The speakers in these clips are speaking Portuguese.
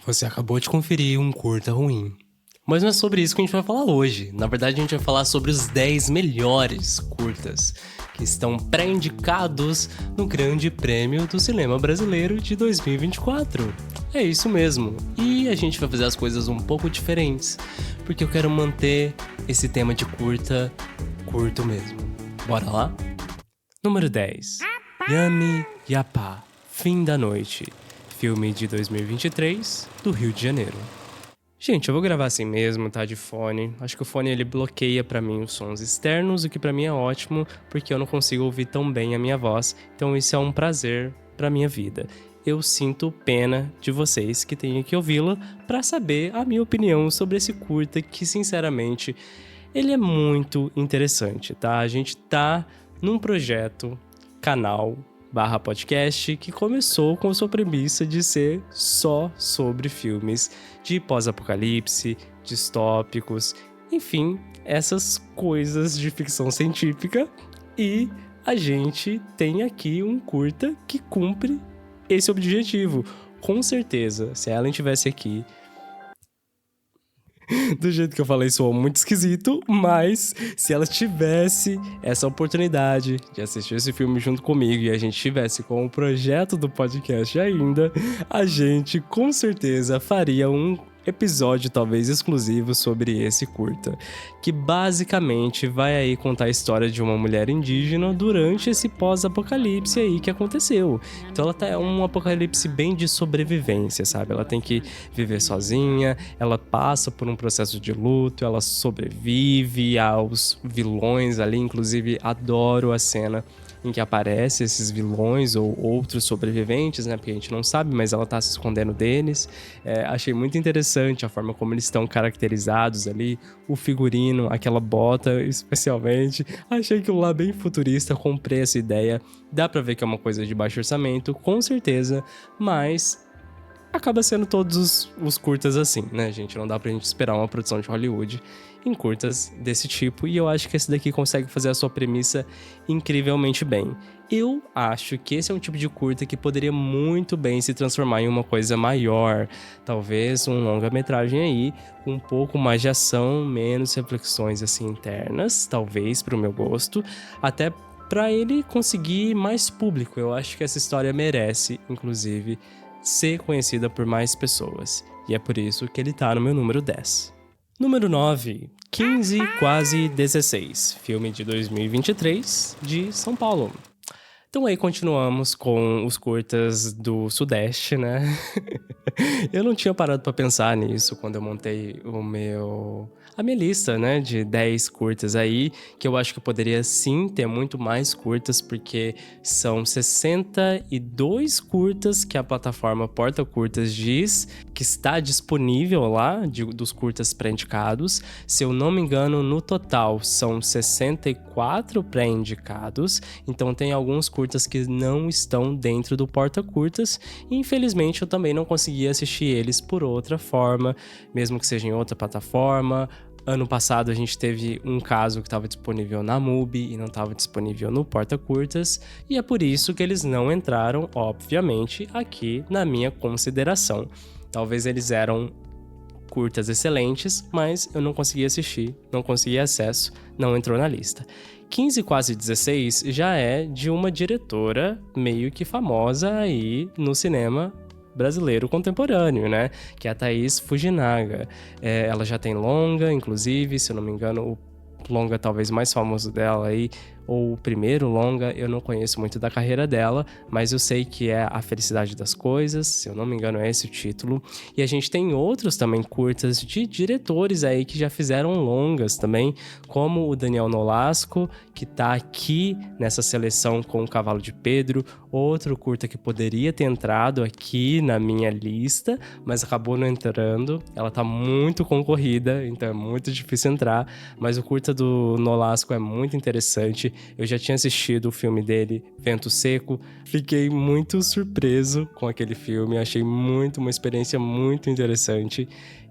Você acabou de conferir um curta ruim. Mas não é sobre isso que a gente vai falar hoje. Na verdade, a gente vai falar sobre os 10 melhores curtas que estão pré-indicados no Grande Prêmio do Cinema Brasileiro de 2024. É isso mesmo. E a gente vai fazer as coisas um pouco diferentes, porque eu quero manter esse tema de curta curto mesmo. Bora lá? Número 10. Yami Yapá, Fim da Noite. Filme de 2023, do Rio de Janeiro. Gente, eu vou gravar assim mesmo, tá? De fone. Acho que o fone ele bloqueia pra mim os sons externos, o que pra mim é ótimo, porque eu não consigo ouvir tão bem a minha voz. Então isso é um prazer pra minha vida. Eu sinto pena de vocês que têm que ouvi-la pra saber a minha opinião sobre esse curta que, sinceramente, ele é muito interessante, tá? A gente tá num projeto, canal, /podcast, que começou com sua premissa de ser só sobre filmes de pós-apocalipse, distópicos, enfim, essas coisas de ficção científica. E a gente tem aqui um curta que cumpre esse objetivo. Com certeza, se a Ellen estivesse aqui, do jeito que eu falei, soou muito esquisito, mas se ela tivesse essa oportunidade de assistir esse filme junto comigo e a gente tivesse com o projeto do podcast ainda, a gente com certeza faria um episódio talvez exclusivo sobre esse curta, que basicamente vai aí contar a história de uma mulher indígena durante esse pós-apocalipse aí que aconteceu. Então ela tá um apocalipse bem de sobrevivência, sabe? Ela tem que viver sozinha, ela passa por um processo de luto, ela sobrevive aos vilões ali, inclusive adoro a cena em que aparecem esses vilões ou outros sobreviventes, né? Porque a gente não sabe, mas ela tá se escondendo deles. Achei muito interessante a forma como eles estão caracterizados ali, o figurino, aquela bota especialmente. Achei aquilo lá bem futurista, comprei essa ideia. Dá pra ver que é uma coisa de baixo orçamento, com certeza, mas acaba sendo todos os curtas assim, né, gente? Não dá pra gente esperar uma produção de Hollywood em curtas desse tipo, e eu acho que esse daqui consegue fazer a sua premissa incrivelmente bem. Eu acho que esse é um tipo de curta que poderia muito bem se transformar em uma coisa maior, talvez um longa-metragem aí, com um pouco mais de ação, menos reflexões assim internas, talvez pro meu gosto, até pra ele conseguir mais público. Eu acho que essa história merece, inclusive, ser conhecida por mais pessoas. E é por isso que ele tá no meu número 10. Número 9, 15, quase 16. Filme de 2023, de São Paulo. Então aí continuamos com os curtas do Sudeste, né? Eu não tinha parado pra pensar nisso quando eu montei a minha lista, né, de 10 curtas aí, que eu acho que poderia sim ter muito mais curtas, porque são 62 curtas que a plataforma Porta Curtas diz que está disponível lá, dos curtas pré-indicados. Se eu não me engano, no total são 64 pré-indicados, então tem alguns curtas que não estão dentro do Porta Curtas, e infelizmente eu também não consegui assistir eles por outra forma, mesmo que seja em outra plataforma. Ano passado a gente teve um caso que estava disponível na MUBI e não estava disponível no Porta Curtas, e é por isso que eles não entraram, obviamente, aqui na minha consideração. Talvez eles eram curtas excelentes, mas eu não consegui assistir, não consegui acesso, não entrou na lista. 15, quase 16 já é de uma diretora meio que famosa aí no cinema brasileiro contemporâneo, né? Que é a Thaís Fujinaga. Ela já tem longa, inclusive, se eu não me engano, o longa talvez mais famoso dela aí, ou o primeiro longa, eu não conheço muito da carreira dela, mas eu sei que é A Felicidade das Coisas, se eu não me engano é esse o título. E a gente tem outros também curtas de diretores aí que já fizeram longas também, como o Daniel Nolasco, que tá aqui nessa seleção com O Cavalo de Pedro, outro curta que poderia ter entrado aqui na minha lista, mas acabou não entrando. Ela tá muito concorrida, então é muito difícil entrar, mas o curta do Nolasco é muito interessante. Eu já tinha assistido o filme dele, Vento Seco, fiquei muito surpreso com aquele filme, achei uma experiência muito interessante.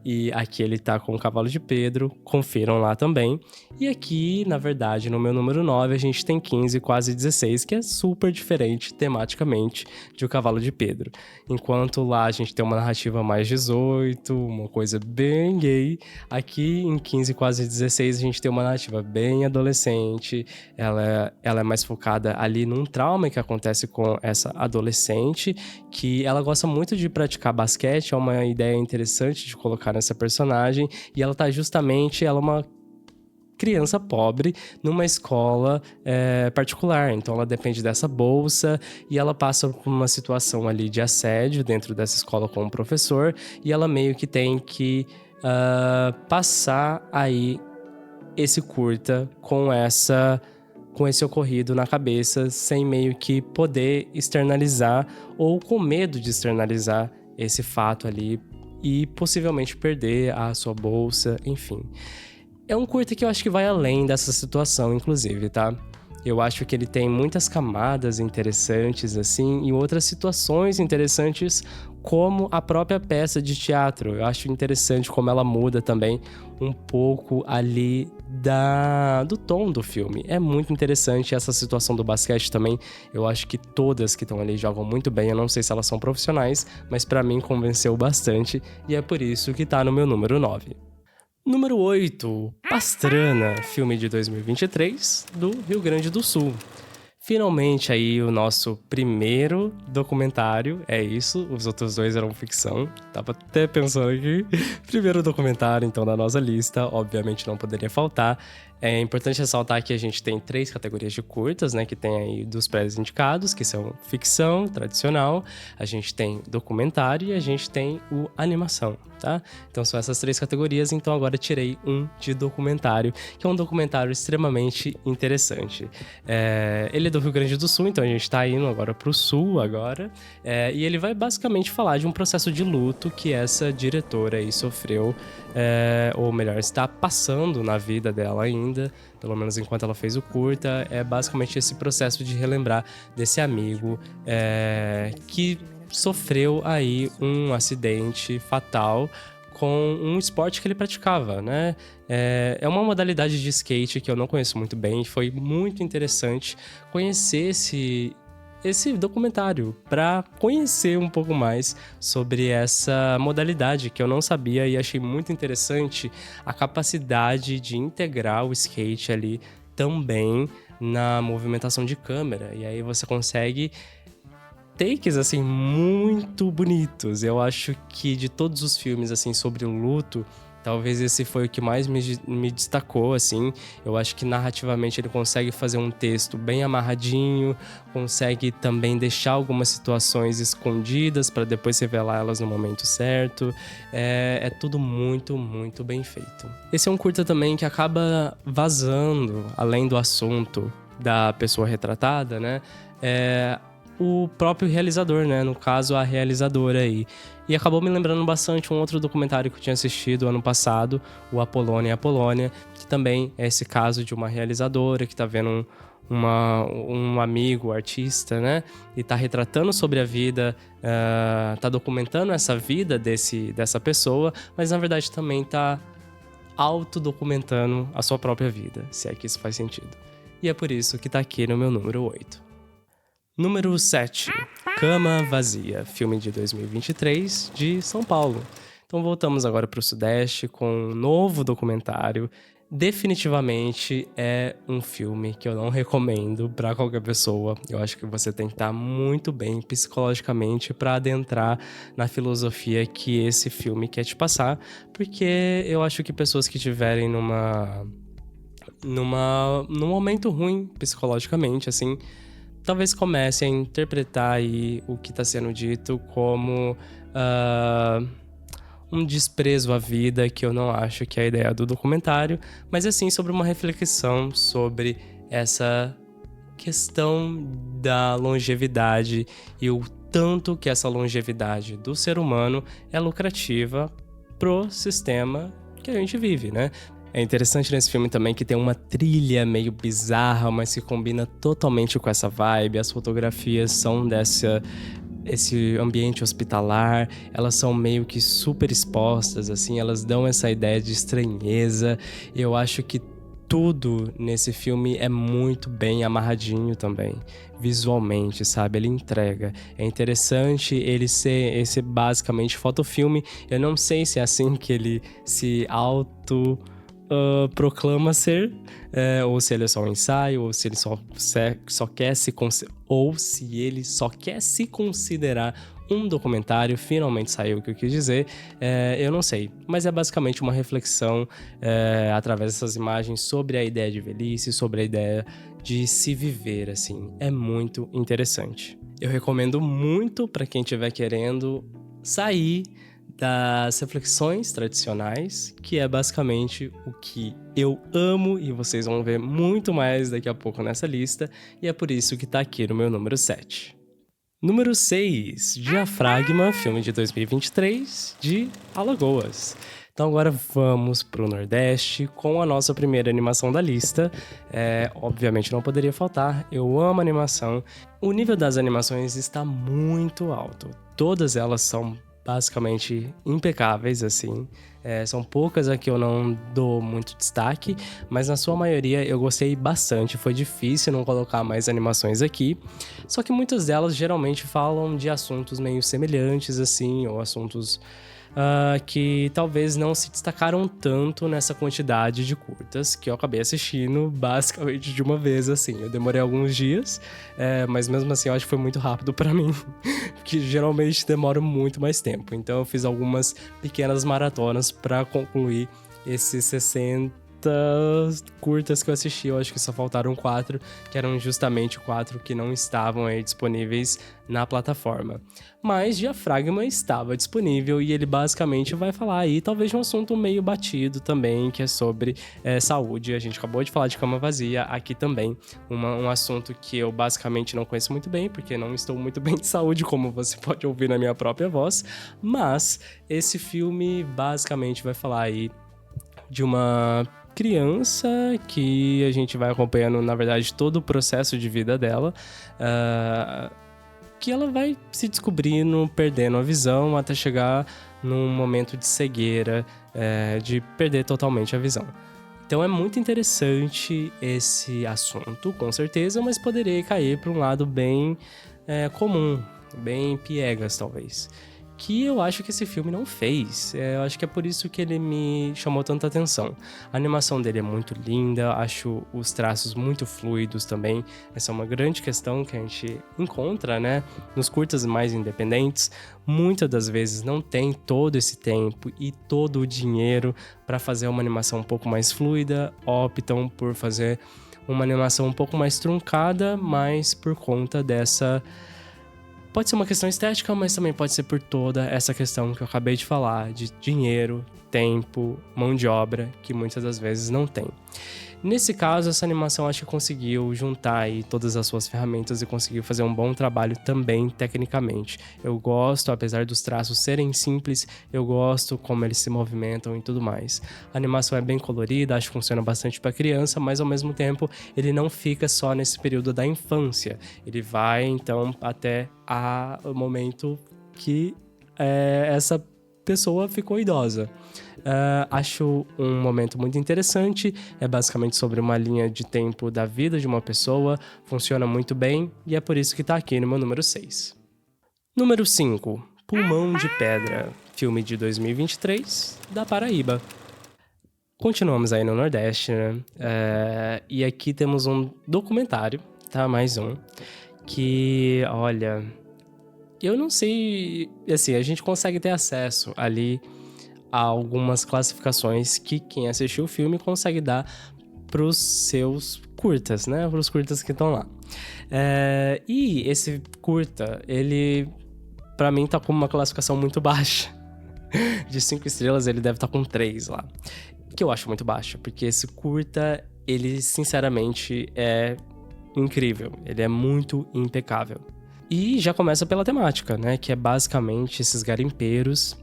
E aqui ele tá com o Cavalo de Pedro, confiram lá também. E aqui, na verdade, no meu número 9, a gente tem 15, quase 16, que é super diferente tematicamente de O Cavalo de Pedro. Enquanto lá a gente tem uma narrativa mais 18, uma coisa bem gay, aqui em 15, quase 16, a gente tem uma narrativa bem adolescente. Ela é mais focada ali num trauma que acontece com essa adolescente, que ela gosta muito de praticar basquete, é uma ideia interessante de colocar nessa personagem, e ela tá justamente, ela é uma criança pobre numa escola particular, então ela depende dessa bolsa e ela passa por uma situação ali de assédio dentro dessa escola com o professor, e ela meio que tem que passar aí esse curta com esse ocorrido na cabeça, sem meio que poder externalizar ou com medo de externalizar esse fato ali e possivelmente perder a sua bolsa, enfim. É um curta que eu acho que vai além dessa situação, inclusive, tá? Eu acho que ele tem muitas camadas interessantes, assim, e outras situações interessantes, como a própria peça de teatro. Eu acho interessante como ela muda também um pouco ali do tom do filme. É muito interessante essa situação do basquete também. Eu acho que todas que estão ali jogam muito bem. Eu não sei se elas são profissionais, mas pra mim convenceu bastante, e é por isso que tá no meu número 9. Número 8, Pastrana, filme de 2023, do Rio Grande do Sul. Finalmente aí o nosso primeiro documentário, é isso, os outros dois eram ficção, tava até pensando aqui. Primeiro documentário, então, da nossa lista, obviamente não poderia faltar. É importante ressaltar que a gente tem 3 categorias de curtas, né, que tem aí dos pré-indicados, que são ficção, tradicional, a gente tem documentário e a gente tem o animação, tá? Então são essas 3 categorias, então agora eu tirei um de documentário, que é um documentário extremamente interessante. Ele é do Rio Grande do Sul, então a gente tá indo agora pro Sul agora, e ele vai basicamente falar de um processo de luto que essa diretora aí sofreu, ou melhor, está passando na vida dela ainda, pelo menos enquanto ela fez o curta. É basicamente esse processo de relembrar desse amigo que sofreu aí um acidente fatal com um esporte que ele praticava, né? É uma modalidade de skate que eu não conheço muito bem. Foi muito interessante conhecer esse documentário para conhecer um pouco mais sobre essa modalidade que eu não sabia, e achei muito interessante a capacidade de integrar o skate ali também na movimentação de câmera. E aí você consegue takes, assim, muito bonitos. Eu acho que de todos os filmes, assim, sobre o luto, talvez esse foi o que mais me destacou, assim. Eu acho que narrativamente ele consegue fazer um texto bem amarradinho, consegue também deixar algumas situações escondidas para depois revelar elas no momento certo. É tudo muito, muito bem feito. Esse é um curta também que acaba vazando, além do assunto da pessoa retratada, né? O próprio realizador, né? No caso, a realizadora aí. E acabou me lembrando bastante um outro documentário que eu tinha assistido ano passado, o Apolônia e Apolônia, que também é esse caso de uma realizadora que tá vendo um amigo, artista, né? E tá retratando sobre a vida, tá documentando essa vida dessa pessoa, mas na verdade também tá autodocumentando a sua própria vida, se é que isso faz sentido. E é por isso que tá aqui no meu número 8. Número 7, Cama Vazia, filme de 2023, de São Paulo. Então voltamos agora para o Sudeste com um novo documentário. Definitivamente é um filme que eu não recomendo para qualquer pessoa. Eu acho que você tem que estar muito bem psicologicamente para adentrar na filosofia que esse filme quer te passar, porque eu acho que pessoas que estiverem num momento ruim psicologicamente, assim, talvez comece a interpretar aí o que está sendo dito como um desprezo à vida, que eu não acho que é a ideia do documentário, mas assim, sobre uma reflexão sobre essa questão da longevidade e o tanto que essa longevidade do ser humano é lucrativa pro sistema que a gente vive, né? É interessante nesse filme também que tem uma trilha meio bizarra, mas que combina totalmente com essa vibe. As fotografias são esse ambiente hospitalar, elas são meio que super expostas, assim, elas dão essa ideia de estranheza. Eu acho que tudo nesse filme é muito bem amarradinho também, visualmente, sabe? Ele entrega. É interessante ele ser esse basicamente fotofilme. Eu não sei se é assim que ele se proclama ser, ou se ele é só um ensaio, ou se ele só quer ou se ele só quer se considerar um documentário. Finalmente saiu o que eu quis dizer, eu não sei, mas é basicamente uma reflexão através dessas imagens sobre a ideia de velhice, sobre a ideia de se viver, assim. É muito interessante. Eu recomendo muito para quem estiver querendo sair das reflexões tradicionais, que é basicamente o que eu amo e vocês vão ver muito mais daqui a pouco nessa lista, e é por isso que tá aqui no meu número 7. Número 6, Diafragma, filme de 2023, de Alagoas. Então agora vamos pro Nordeste com a nossa primeira animação da lista. Obviamente não poderia faltar, eu amo animação. O nível das animações está muito alto. Todas elas são basicamente impecáveis, assim. São poucas a que eu não dou muito destaque, mas na sua maioria eu gostei bastante. Foi difícil não colocar mais animações aqui, só que muitas delas geralmente falam de assuntos meio semelhantes, assim, ou assuntos que talvez não se destacaram tanto nessa quantidade de curtas que eu acabei assistindo basicamente de uma vez, assim. Eu demorei alguns dias, mas mesmo assim eu acho que foi muito rápido pra mim, que geralmente demora muito mais tempo. Então eu fiz algumas pequenas maratonas pra concluir esses 60 curtas que eu assisti. Eu acho que só faltaram 4, que eram justamente 4 que não estavam aí disponíveis na plataforma. Mas Diafragma estava disponível e ele basicamente vai falar aí talvez de um assunto meio batido também, que é sobre saúde. A gente acabou de falar de Cama Vazia, aqui também um assunto que eu basicamente não conheço muito bem, porque não estou muito bem de saúde, como você pode ouvir na minha própria voz, mas esse filme basicamente vai falar aí de uma criança que a gente vai acompanhando, na verdade, todo o processo de vida dela, que ela vai se descobrindo, perdendo a visão, até chegar num momento de cegueira, de perder totalmente a visão. Então é muito interessante esse assunto, com certeza, mas poderia cair para um lado bem comum, bem piegas, talvez. Que eu acho que esse filme não fez. Eu acho que é por isso que ele me chamou tanta atenção. A animação dele é muito linda, acho os traços muito fluidos também. Essa é uma grande questão que a gente encontra, né, nos curtas mais independentes. Muitas das vezes não tem todo esse tempo e todo o dinheiro para fazer uma animação um pouco mais fluida, optam por fazer uma animação um pouco mais truncada, mas por conta dessa... Pode ser uma questão estética, mas também pode ser por toda essa questão que eu acabei de falar, de dinheiro, tempo, mão de obra, que muitas das vezes não tem. Nesse caso, essa animação acho que conseguiu juntar aí todas as suas ferramentas e conseguiu fazer um bom trabalho também tecnicamente. Eu gosto, apesar dos traços serem simples, eu gosto como eles se movimentam e tudo mais. A animação é bem colorida, acho que funciona bastante para criança, mas ao mesmo tempo ele não fica só nesse período da infância. Ele vai então até o momento que essa pessoa ficou idosa. Acho um momento muito interessante, é basicamente sobre uma linha de tempo da vida de uma pessoa, funciona muito bem e é por isso que tá aqui no meu número 6. Número 5, Pulmão de Pedra, filme de 2023, da Paraíba. Continuamos aí no Nordeste, né? E aqui temos um documentário, tá? Mais um, que, olha... Eu não sei, assim, a gente consegue ter acesso ali a algumas classificações que quem assistiu o filme consegue dar pros seus curtas, né? Pros curtas que estão lá. E esse curta, ele, pra mim, tá com uma classificação muito baixa. De 5 estrelas, ele deve estar com 3 lá. Que eu acho muito baixo, porque esse curta, ele, sinceramente, é incrível. Ele é muito impecável. E já começa pela temática, né? Que é basicamente esses garimpeiros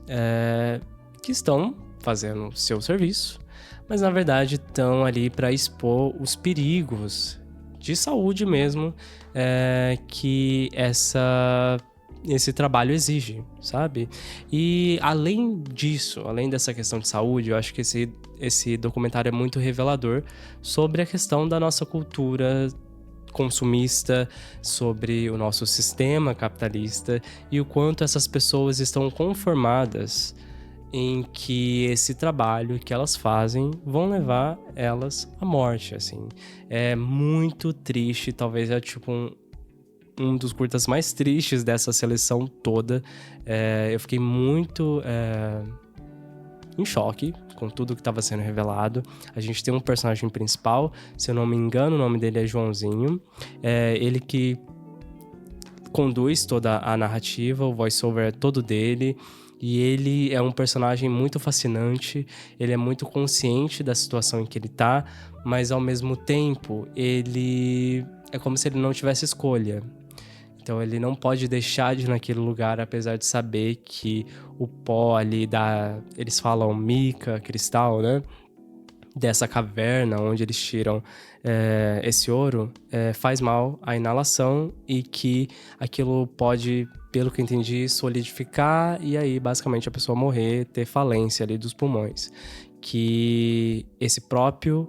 que estão fazendo seu serviço, mas na verdade estão ali para expor os perigos de saúde mesmo que essa esse trabalho exige, sabe? E além disso, além dessa questão de saúde, eu acho que esse documentário é muito revelador sobre a questão da nossa cultura consumista, sobre o nosso sistema capitalista e o quanto essas pessoas estão conformadas em que esse trabalho que elas fazem vão levar elas à morte, assim. É muito triste, talvez é tipo um dos curtas mais tristes dessa seleção toda. Eu fiquei muito em choque com tudo que estava sendo revelado. A gente tem um personagem principal, se eu não me engano, o nome dele é Joãozinho. Ele que conduz toda a narrativa, o voice-over é todo dele. E ele é um personagem muito fascinante, ele é muito consciente da situação em que ele tá, mas ao mesmo tempo, ele é como se ele não tivesse escolha. Então ele não pode deixar de ir naquele lugar, apesar de saber que o pó ali eles falam mica, cristal, né? Dessa caverna onde eles tiram esse ouro, faz mal à inalação e que aquilo pode, pelo que eu entendi, solidificar e aí basicamente a pessoa morrer, ter falência ali dos pulmões. Que esse próprio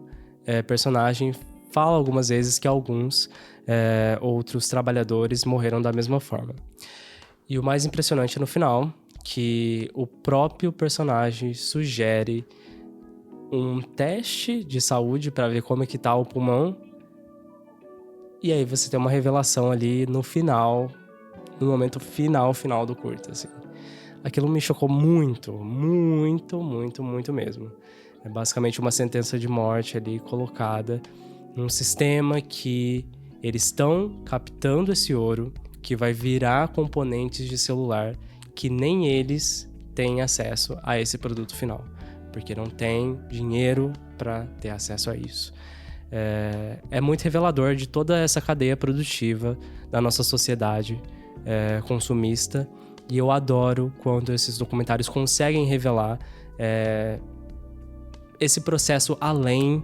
personagem fala algumas vezes que alguns outros trabalhadores morreram da mesma forma. E o mais impressionante é no final, que o próprio personagem sugere um teste de saúde para ver como é que tá o pulmão. E aí você tem uma revelação ali no final, no momento final do curto, assim. Aquilo me chocou muito, muito, muito, muito mesmo. É basicamente uma sentença de morte ali colocada num sistema que eles estão captando esse ouro, que vai virar componentes de celular, que nem eles têm acesso a esse produto final, porque não tem dinheiro para ter acesso a isso. É muito revelador de toda essa cadeia produtiva da nossa sociedade consumista, e eu adoro quando esses documentários conseguem revelar esse processo além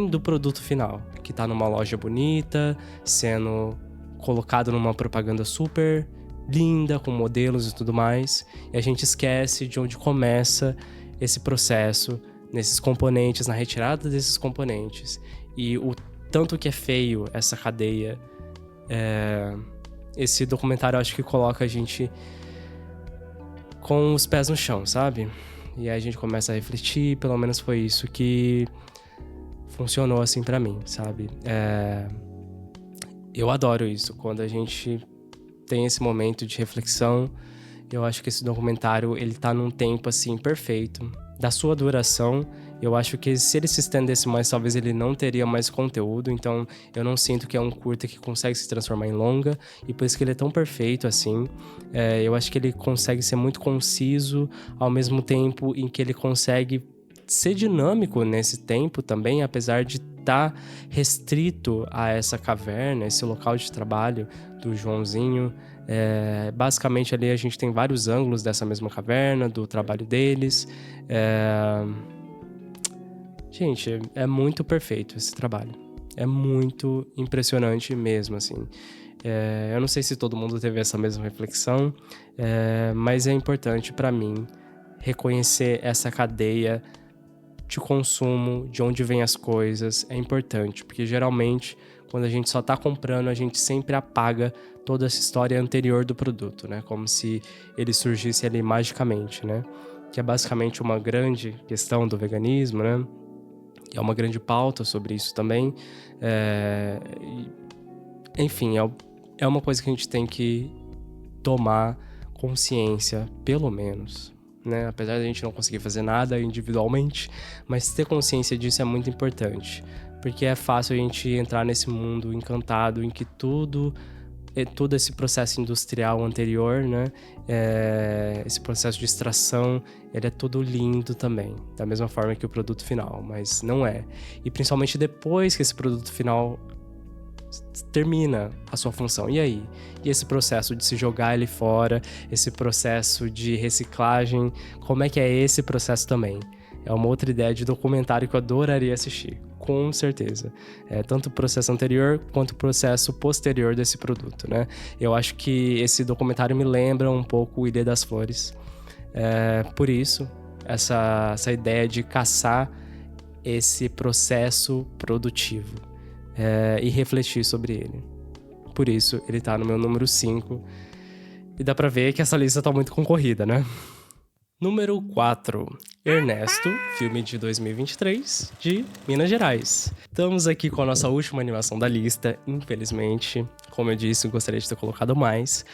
do produto final, que tá numa loja bonita, sendo colocado numa propaganda super linda, com modelos e tudo mais, e a gente esquece de onde começa esse processo, nesses componentes, na retirada desses componentes, e o tanto que é feio essa cadeia. Esse documentário, eu acho que coloca a gente com os pés no chão, sabe? E aí a gente começa a refletir, pelo menos foi isso que funcionou assim pra mim, sabe? Eu adoro isso, quando a gente tem esse momento de reflexão. Eu acho que esse documentário, ele tá num tempo, assim, perfeito. Da sua duração, eu acho que se ele se estendesse mais, talvez ele não teria mais conteúdo. Então, eu não sinto que é um curta que consegue se transformar em longa. E por isso que ele é tão perfeito, assim. Eu acho que ele consegue ser muito conciso, ao mesmo tempo em que ele consegue ser dinâmico nesse tempo também, apesar de estar restrito a essa caverna, esse local de trabalho do Joãozinho. Basicamente ali a gente tem vários ângulos dessa mesma caverna, do trabalho deles. Gente, é muito perfeito esse trabalho. É muito impressionante mesmo, assim. Eu não sei se todo mundo teve essa mesma reflexão, mas é importante para mim reconhecer essa cadeia de consumo, de onde vêm as coisas. É importante, porque geralmente quando a gente só tá comprando, a gente sempre apaga toda essa história anterior do produto, né? Como se ele surgisse ali magicamente, né? Que é basicamente uma grande questão do veganismo, né? E é uma grande pauta sobre isso também. Enfim, é uma coisa que a gente tem que tomar consciência, pelo menos, né? Apesar de a gente não conseguir fazer nada individualmente, mas ter consciência disso é muito importante. Porque é fácil a gente entrar nesse mundo encantado em que todo esse processo industrial anterior, né? Esse processo de extração, ele é tudo lindo também, da mesma forma que o produto final, mas não é. E principalmente depois que esse produto final termina a sua função. E aí? E esse processo de se jogar ele fora, esse processo de reciclagem, como é que é esse processo também? É uma outra ideia de documentário que eu adoraria assistir. com certeza. Tanto o processo anterior quanto o processo posterior desse produto, né? Eu acho que esse documentário me lembra um pouco Ilha das Flores. Por isso, essa ideia de caçar esse processo produtivo e refletir sobre ele. Por isso, ele tá no meu número 5. E dá pra ver que essa lista tá muito concorrida, né? Número 4, Ernesto, filme de 2023, de Minas Gerais. Estamos aqui com a nossa última animação da lista, infelizmente. Como eu disse, eu gostaria de ter colocado mais.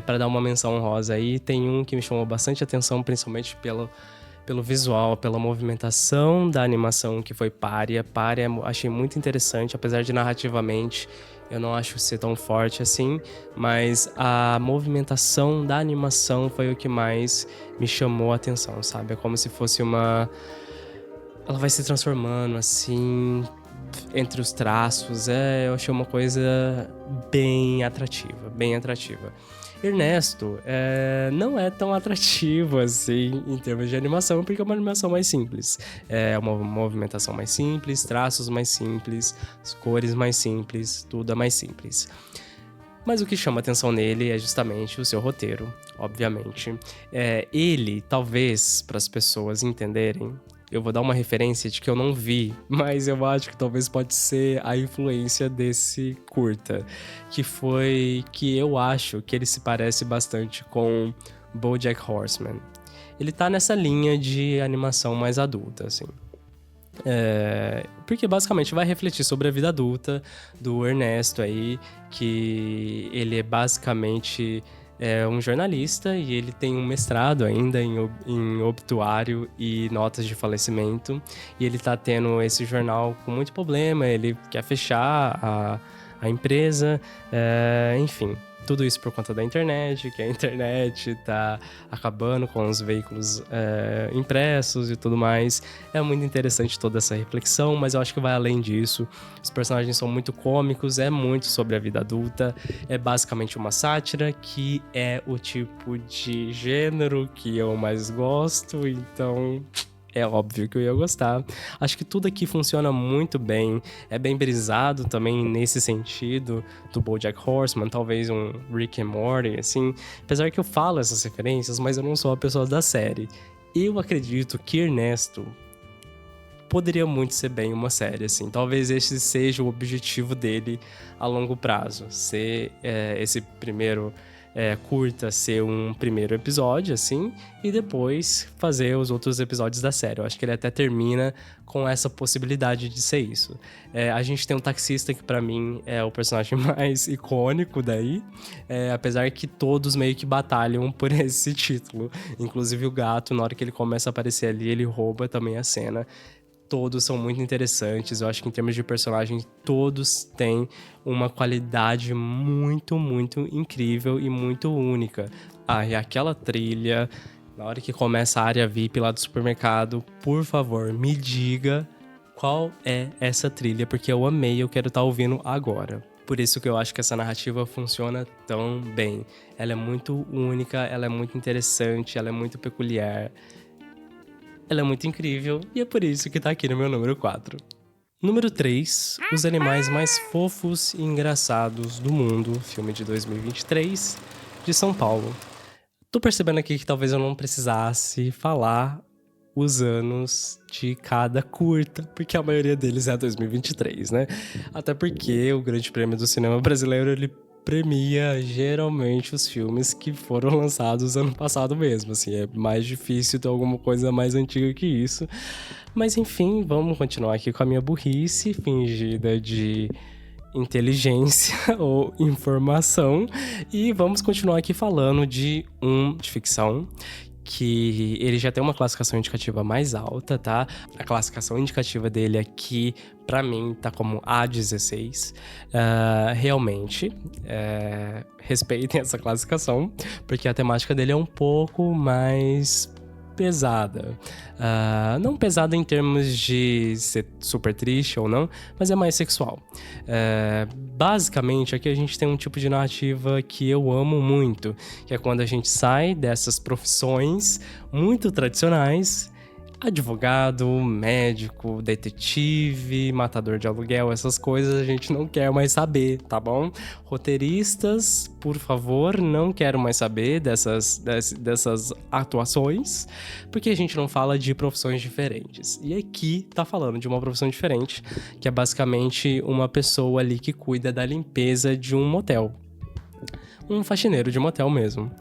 Para dar uma menção honrosa aí, tem um que me chamou bastante atenção, principalmente pelo visual, pela movimentação da animação, que foi Pária. Pária achei muito interessante, apesar de narrativamente eu não acho ser tão forte assim, mas a movimentação da animação foi o que mais me chamou a atenção, sabe? É como se fosse ela vai se transformando assim entre os traços. Eu achei uma coisa bem atrativa, bem atrativa. Ernesto não é tão atrativo assim em termos de animação, porque é uma animação mais simples. É uma movimentação mais simples, traços mais simples, as cores mais simples, tudo é mais simples. Mas o que chama atenção nele é justamente o seu roteiro, obviamente. Ele, talvez, para as pessoas entenderem, eu vou dar uma referência de que eu não vi, mas eu acho que talvez pode ser a influência desse curta, que foi que eu acho que ele se parece bastante com BoJack Horseman. Ele tá nessa linha de animação mais adulta, assim. Porque basicamente vai refletir sobre a vida adulta do Ernesto aí, que ele é basicamente um jornalista e ele tem um mestrado ainda em obituário e notas de falecimento, e ele tá tendo esse jornal com muito problema, ele quer fechar a empresa, enfim. Tudo isso por conta da internet, que a internet tá acabando com os veículos impressos e tudo mais. É muito interessante toda essa reflexão, mas eu acho que vai além disso. Os personagens são muito cômicos, é muito sobre a vida adulta. É basicamente uma sátira, que é o tipo de gênero que eu mais gosto, então é óbvio que eu ia gostar. Acho que tudo aqui funciona muito bem. É bem brisado também nesse sentido do BoJack Horseman, talvez um Rick and Morty, assim. Apesar que eu falo essas referências, mas eu não sou a pessoa da série. Eu acredito que Ernesto poderia muito ser bem uma série, assim. Talvez esse seja o objetivo dele a longo prazo. Ser esse primeiro curta ser um primeiro episódio, assim, e depois fazer os outros episódios da série. Eu acho que ele até termina com essa possibilidade de ser isso. A gente tem um taxista que, pra mim, é o personagem mais icônico daí, apesar que todos meio que batalham por esse título. Inclusive o gato, na hora que ele começa a aparecer ali, ele rouba também a cena. Todos são muito interessantes. Eu acho que em termos de personagem, todos têm uma qualidade muito, muito incrível e muito única. E aquela trilha, na hora que começa a área VIP lá do supermercado, por favor, me diga qual é essa trilha, porque eu amei, eu quero estar ouvindo agora. Por isso que eu acho que essa narrativa funciona tão bem. Ela é muito única, ela é muito interessante, ela é muito peculiar. Ela é muito incrível e é por isso que tá aqui no meu número 4. Número 3, Os Animais Mais Fofos e Engraçados do Mundo, filme de 2023, de São Paulo. Tô percebendo aqui que talvez eu não precisasse falar os anos de cada curta, porque a maioria deles é 2023, né? Até porque o Grande Prêmio do Cinema Brasileiro, ele premia geralmente os filmes que foram lançados ano passado mesmo, assim, é mais difícil ter alguma coisa mais antiga que isso. Mas enfim, vamos continuar aqui com a minha burrice fingida de inteligência ou informação e vamos continuar aqui falando de ficção, que ele já tem uma classificação indicativa mais alta, tá? A classificação indicativa dele aqui, pra mim, tá como A16. Realmente, respeitem essa classificação, porque a temática dele é um pouco mais pesada. Não pesada em termos de ser super triste ou não, mas é mais sexual. Basicamente, aqui a gente tem um tipo de narrativa que eu amo muito, que é quando a gente sai dessas profissões muito tradicionais Advogado, médico, detetive, matador de aluguel, essas coisas a gente não quer mais saber, tá bom? Roteiristas, por favor, não quero mais saber dessas atuações, porque a gente não fala de profissões diferentes. E aqui tá falando de uma profissão diferente, que é basicamente uma pessoa ali que cuida da limpeza de um motel. Um faxineiro de motel mesmo.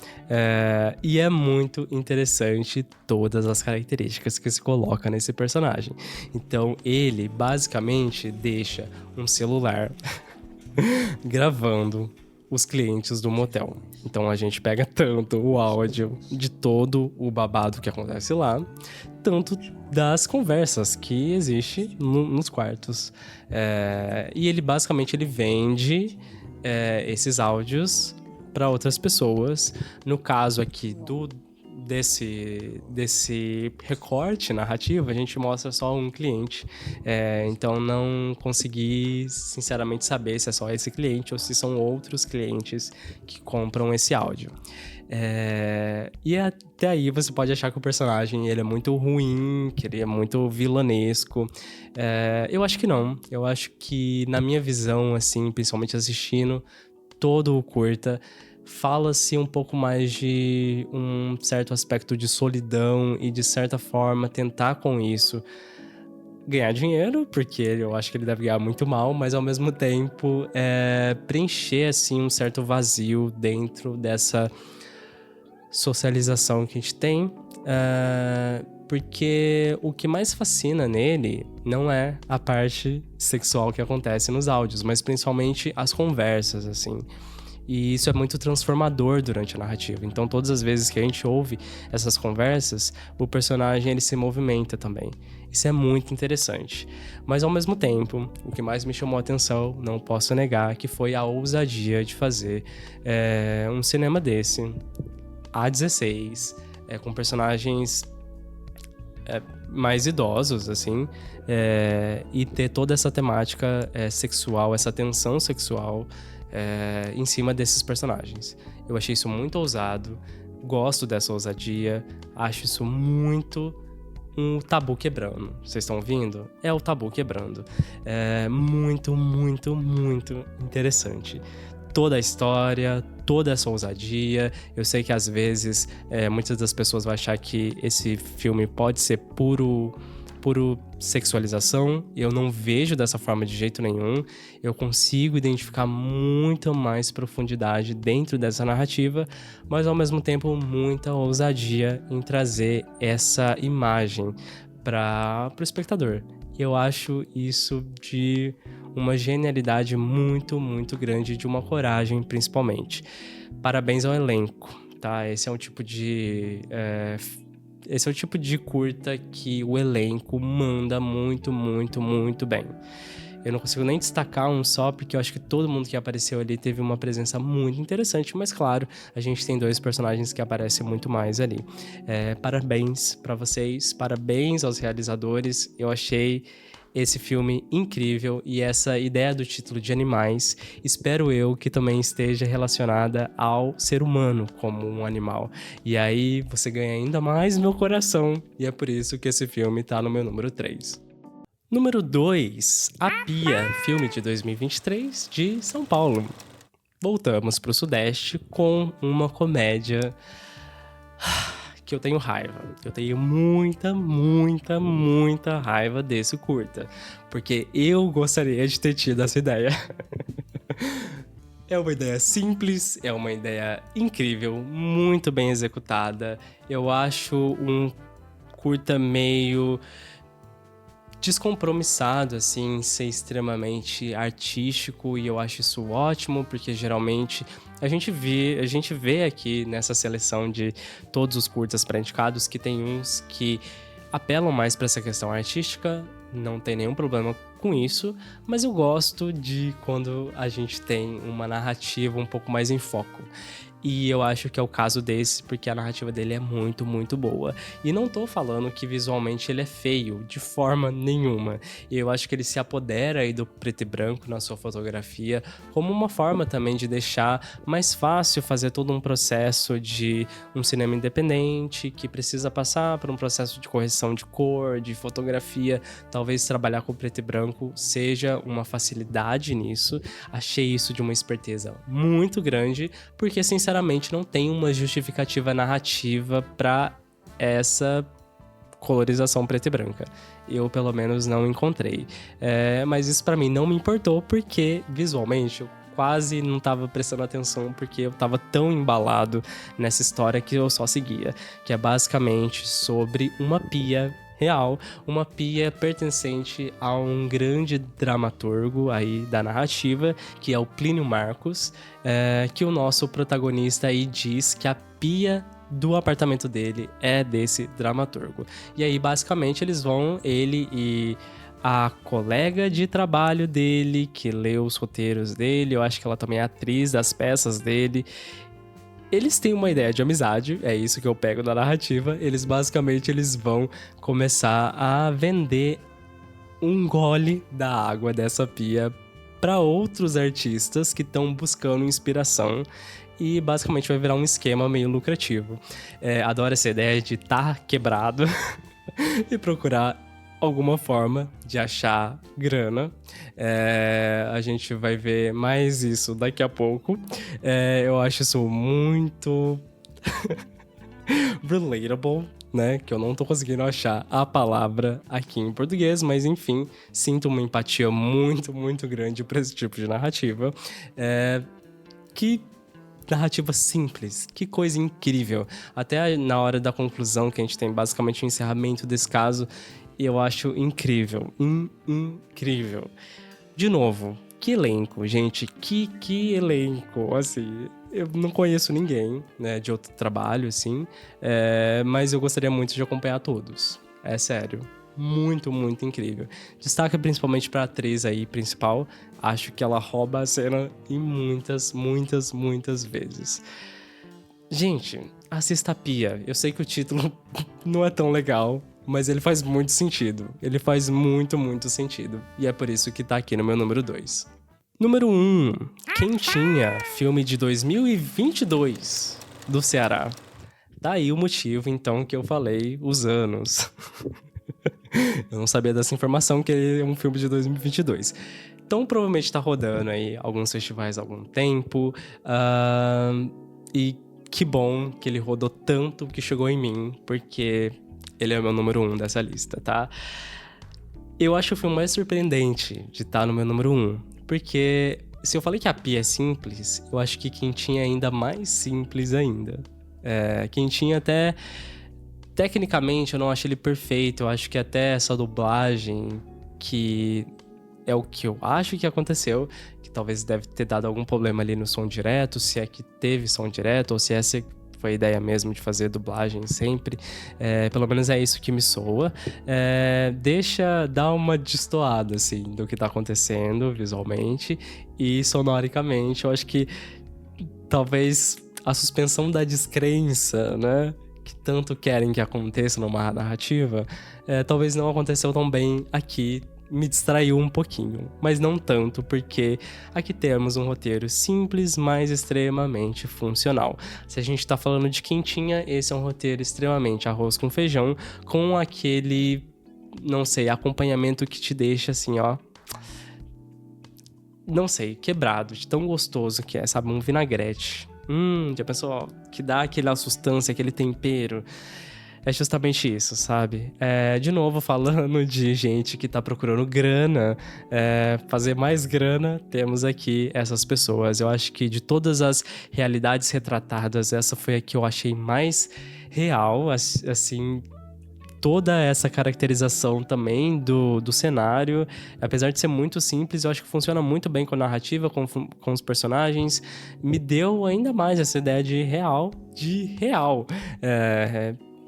E é muito interessante todas as características que se coloca nesse personagem. Então, ele basicamente deixa um celular gravando os clientes do motel. Então, a gente pega tanto o áudio de todo o babado que acontece lá, tanto das conversas que existe nos quartos. E ele basicamente vende esses áudios para outras pessoas. No caso aqui desse recorte narrativo, a gente mostra só um cliente. Então não consegui sinceramente saber se é só esse cliente ou se são outros clientes que compram esse áudio. E até aí você pode achar que o personagem ele é muito ruim, que ele é muito vilanesco. Eu acho que não. Eu acho que, na minha visão, assim, principalmente assistindo todo o curta, fala-se um pouco mais de um certo aspecto de solidão e, de certa forma, tentar com isso ganhar dinheiro, porque eu acho que ele deve ganhar muito mal, mas ao mesmo tempo preencher assim um certo vazio dentro dessa socialização que a gente tem, porque o que mais fascina nele não é a parte sexual que acontece nos áudios, mas principalmente as conversas, assim. E isso é muito transformador durante a narrativa. Então, todas as vezes que a gente ouve essas conversas, o personagem ele se movimenta também. Isso é muito interessante. Mas, ao mesmo tempo, o que mais me chamou a atenção, não posso negar, que foi a ousadia de fazer um cinema desse, A16, com personagens mais idosos, assim, e ter toda essa temática sexual, essa tensão sexual em cima desses personagens. Eu achei isso muito ousado, gosto dessa ousadia, acho isso muito um tabu quebrando. Vocês estão ouvindo? É o tabu quebrando. Muito, muito, muito interessante. Toda a história, toda essa ousadia. Eu sei que às vezes muitas das pessoas vão achar que esse filme pode ser puro sexualização. Eu não vejo dessa forma de jeito nenhum. Eu consigo identificar muito mais profundidade dentro dessa narrativa, mas ao mesmo tempo muita ousadia em trazer essa imagem para o espectador. Eu acho isso de uma genialidade muito, muito grande, de uma coragem principalmente. Parabéns ao elenco, tá? Esse é um tipo de curta que o elenco manda muito, muito, muito bem. Eu não consigo nem destacar um só, porque eu acho que todo mundo que apareceu ali teve uma presença muito interessante, mas claro, a gente tem 2 personagens que aparecem muito mais ali. Parabéns pra vocês, parabéns aos realizadores. Eu achei esse filme incrível, e essa ideia do título de animais, espero eu que também esteja relacionada ao ser humano como um animal. E aí você ganha ainda mais meu coração, e é por isso que esse filme tá no meu número 3. Número 2, A Pia, filme de 2023 de São Paulo. Voltamos pro Sudeste com uma comédia que eu tenho raiva. Eu tenho muita, muita, muita raiva desse curta. Porque eu gostaria de ter tido essa ideia. É uma ideia simples, é uma ideia incrível, muito bem executada. Eu acho um curta meio descompromissado, assim, ser extremamente artístico, e eu acho isso ótimo, porque geralmente a gente vê aqui nessa seleção de todos os curtas pré-indicados que tem uns que apelam mais para essa questão artística, não tem nenhum problema com isso, mas eu gosto de quando a gente tem uma narrativa um pouco mais em foco. E eu acho que é o caso desse, porque a narrativa dele é muito, muito boa. E não tô falando que visualmente ele é feio, de forma nenhuma. E eu acho que ele se apodera aí do preto e branco na sua fotografia, como uma forma também de deixar mais fácil fazer todo um processo de um cinema independente, que precisa passar por um processo de correção de cor, de fotografia. Talvez trabalhar com preto e branco seja uma facilidade nisso. Achei isso de uma esperteza muito grande, porque sinceramente não tem uma justificativa narrativa para essa colorização preta e branca. Eu, pelo menos, não encontrei. Mas isso pra mim não me importou, porque visualmente eu quase não tava prestando atenção, porque eu tava tão embalado nessa história que eu só seguia. Que é basicamente sobre uma pia real, uma pia pertencente a um grande dramaturgo aí da narrativa, que é o Plínio Marcos, que o nosso protagonista aí diz que a pia do apartamento dele é desse dramaturgo. E aí, basicamente, ele e a colega de trabalho dele, que lê os roteiros dele, eu acho que ela também é atriz das peças dele, eles têm uma ideia de amizade, é isso que eu pego da narrativa. Eles vão começar a vender um gole da água dessa pia para outros artistas que estão buscando inspiração. E basicamente vai virar um esquema meio lucrativo. Adoro essa ideia de estar quebrado e procurar alguma forma de achar grana. A gente vai ver mais isso daqui a pouco. Eu acho isso muito relatable, né? Que eu não tô conseguindo achar a palavra aqui em português, mas enfim, sinto uma empatia muito, muito grande para esse tipo de narrativa. Que narrativa simples, que coisa incrível. Até na hora da conclusão, que a gente tem basicamente o encerramento desse caso, eu acho incrível, incrível. De novo, que elenco, gente, que elenco, assim, eu não conheço ninguém, né, de outro trabalho, assim, mas eu gostaria muito de acompanhar todos, é sério. Muito, muito incrível. Destaque principalmente pra atriz aí principal. Acho que ela rouba a cena em muitas, muitas, muitas vezes. Gente, assista a Pia. Eu sei que o título não é tão legal, mas ele faz muito sentido. Ele faz muito, muito sentido. E é por isso que tá aqui no meu número 2. Número 1. Quentinha, filme de 2022 do Ceará. Tá aí o motivo, então, que eu falei os anos. Eu não sabia dessa informação, que ele é um filme de 2022. Então, provavelmente tá rodando aí alguns festivais há algum tempo. E que bom que ele rodou tanto que chegou em mim, porque ele é o meu número 1 dessa lista, tá? Eu acho o filme mais surpreendente de estar no meu número 1, porque se eu falei que a Pia é simples, eu acho que Quentinha é ainda mais simples ainda. Quentinha até... Tecnicamente, eu não acho ele perfeito. Eu acho que até essa dublagem, que é o que eu acho que aconteceu, que talvez deve ter dado algum problema ali no som direto, se é que teve som direto, ou se essa foi a ideia mesmo de fazer dublagem sempre. Pelo menos é isso que me soa. Dá uma destoada, assim, do que tá acontecendo visualmente e sonoricamente. Eu acho que talvez a suspensão da descrença, né, que tanto querem que aconteça numa narrativa, talvez não aconteceu tão bem aqui, me distraiu um pouquinho, mas não tanto, porque aqui temos um roteiro simples, mas extremamente funcional. Se a gente tá falando de Quentinha, esse é um roteiro extremamente arroz com feijão, com aquele, não sei, acompanhamento que te deixa assim, ó, não sei, quebrado, de tão gostoso que é, sabe, um vinagrete. Já pensou, ó, que dá aquela sustância, aquele tempero. É justamente isso, sabe? De novo, falando de gente que tá procurando grana, fazer mais grana, temos aqui essas pessoas. Eu acho que de todas as realidades retratadas, essa foi a que eu achei mais real, assim... Toda essa caracterização também do cenário, apesar de ser muito simples, eu acho que funciona muito bem com a narrativa, com os personagens. Me deu ainda mais essa ideia de real.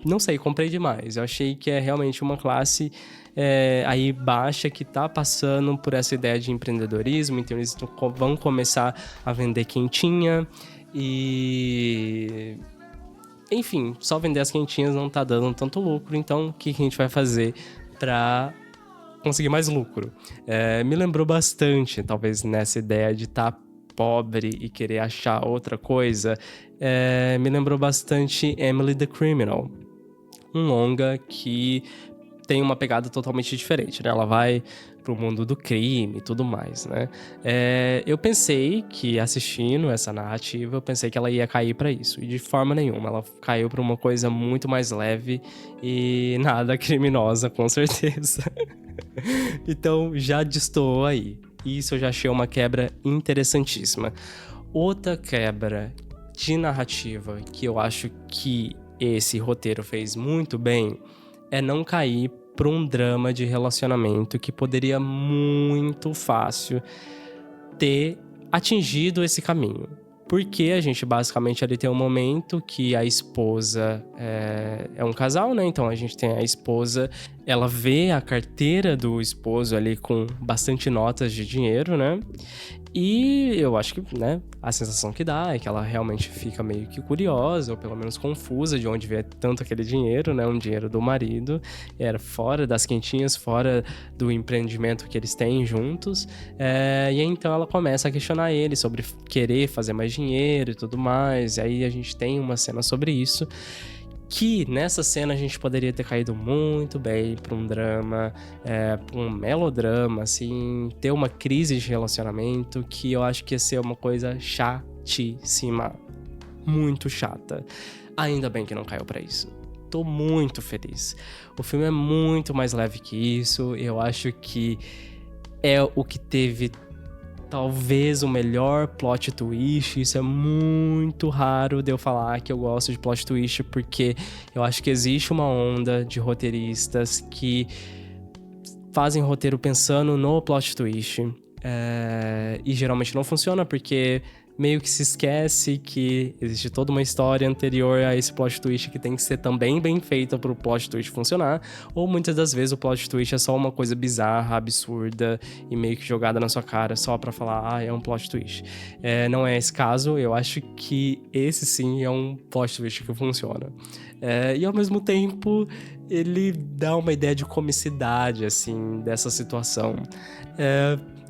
Não sei, comprei demais. Eu achei que é realmente uma classe aí baixa que tá passando por essa ideia de empreendedorismo, então eles vão começar a vender Quentinha. E... Enfim, só vender as quentinhas não tá dando tanto lucro, então o que a gente vai fazer pra conseguir mais lucro? Me lembrou bastante, talvez nessa ideia de estar pobre e querer achar outra coisa, me lembrou bastante Emily the Criminal, um longa que tem uma pegada totalmente diferente, né? Ela vai pro mundo do crime e tudo mais, né? Eu pensei que, assistindo essa narrativa, eu pensei que ela ia cair pra isso. E de forma nenhuma, ela caiu pra uma coisa muito mais leve e nada criminosa, com certeza. Então, já destoou aí. Isso eu já achei uma quebra interessantíssima. Outra quebra de narrativa que eu acho que esse roteiro fez muito bem é não cair para um drama de relacionamento que poderia muito fácil ter atingido esse caminho. Porque a gente basicamente ali tem um momento que a esposa é um casal, né? Então a gente tem a esposa, ela vê a carteira do esposo ali com bastante notas de dinheiro, né? E eu acho que, né, a sensação que dá é que ela realmente fica meio que curiosa, ou pelo menos confusa de onde vê tanto aquele dinheiro, né? Um dinheiro do marido, era fora das quentinhas, fora do empreendimento que eles têm juntos. E aí, então ela começa a questionar ele sobre querer fazer mais dinheiro e tudo mais. E aí a gente tem uma cena sobre isso. Que nessa cena a gente poderia ter caído muito bem pra um drama, pra um melodrama, assim, ter uma crise de relacionamento que eu acho que ia ser uma coisa chatíssima. Muito chata. Ainda bem que não caiu pra isso. Tô muito feliz. O filme é muito mais leve que isso. Eu acho que é o que teve talvez o melhor plot twist. Isso é muito raro de eu falar que eu gosto de plot twist, porque eu acho que existe uma onda de roteiristas que fazem roteiro pensando no plot twist. E geralmente não funciona porque meio que se esquece que existe toda uma história anterior a esse plot twist que tem que ser também bem feita pro plot twist funcionar, ou muitas das vezes o plot twist é só uma coisa bizarra, absurda e meio que jogada na sua cara só pra falar, é um plot twist. Não é esse caso, eu acho que esse sim é um plot twist que funciona. E ao mesmo tempo, ele dá uma ideia de comicidade, assim, dessa situação.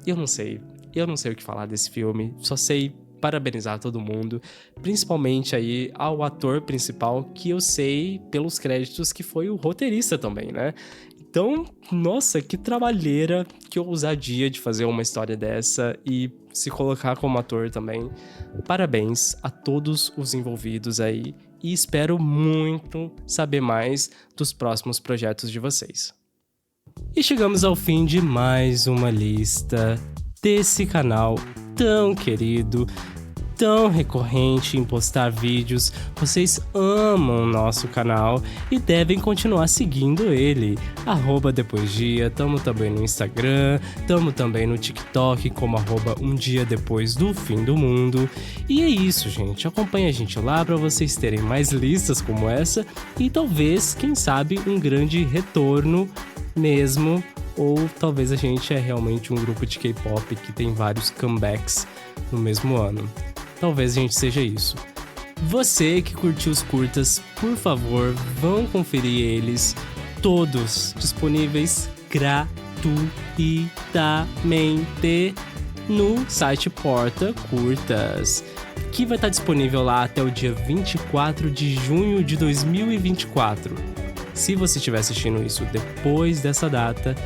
Eu não sei. Eu não sei o que falar desse filme, só sei parabenizar todo mundo, principalmente aí ao ator principal, que eu sei pelos créditos que foi o roteirista também, né? Então, nossa, que trabalheira, que ousadia de fazer uma história dessa e se colocar como ator também. Parabéns a todos os envolvidos aí e espero muito saber mais dos próximos projetos de vocês. E chegamos ao fim de mais uma lista desse canal tão querido, tão recorrente em postar vídeos. Vocês amam o nosso canal e devem continuar seguindo ele. @depoisdia, tamo também no Instagram, tamo também no TikTok como @umdiadepoisdofimdomundo. E é isso, gente. Acompanhe a gente lá para vocês terem mais listas como essa e talvez, quem sabe, um grande retorno mesmo, ou talvez a gente é realmente um grupo de K-pop que tem vários comebacks no mesmo ano. Talvez a gente seja isso. Você que curtiu os curtas, por favor, vão conferir eles, todos disponíveis gratuitamente no site Porta Curtas, que vai estar disponível lá até o dia 24 de junho de 2024. Se você estiver assistindo isso depois dessa data,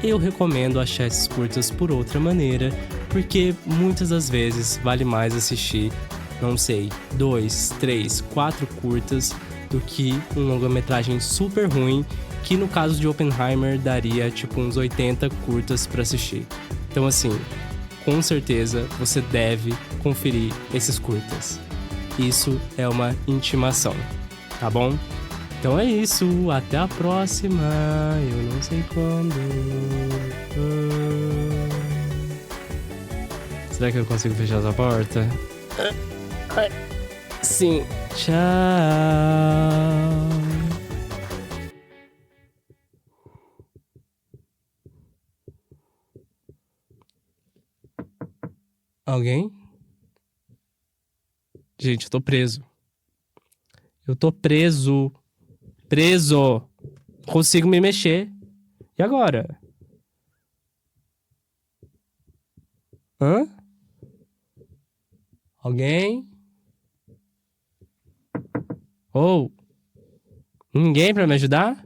eu recomendo achar esses curtas por outra maneira, porque muitas das vezes vale mais assistir, não sei, 2, 3, 4 curtas do que um longa-metragem super ruim, que no caso de Oppenheimer daria tipo uns 80 curtas para assistir. Então assim, com certeza você deve conferir esses curtas. Isso é uma intimação, tá bom? Então é isso, até a próxima, eu não sei quando. Será que eu consigo fechar essa porta? Sim, tchau. Alguém? Gente, eu tô preso. Eu tô preso. Preso. Não consigo me mexer. E agora? Hã? Alguém? Ou ninguém pra me ajudar?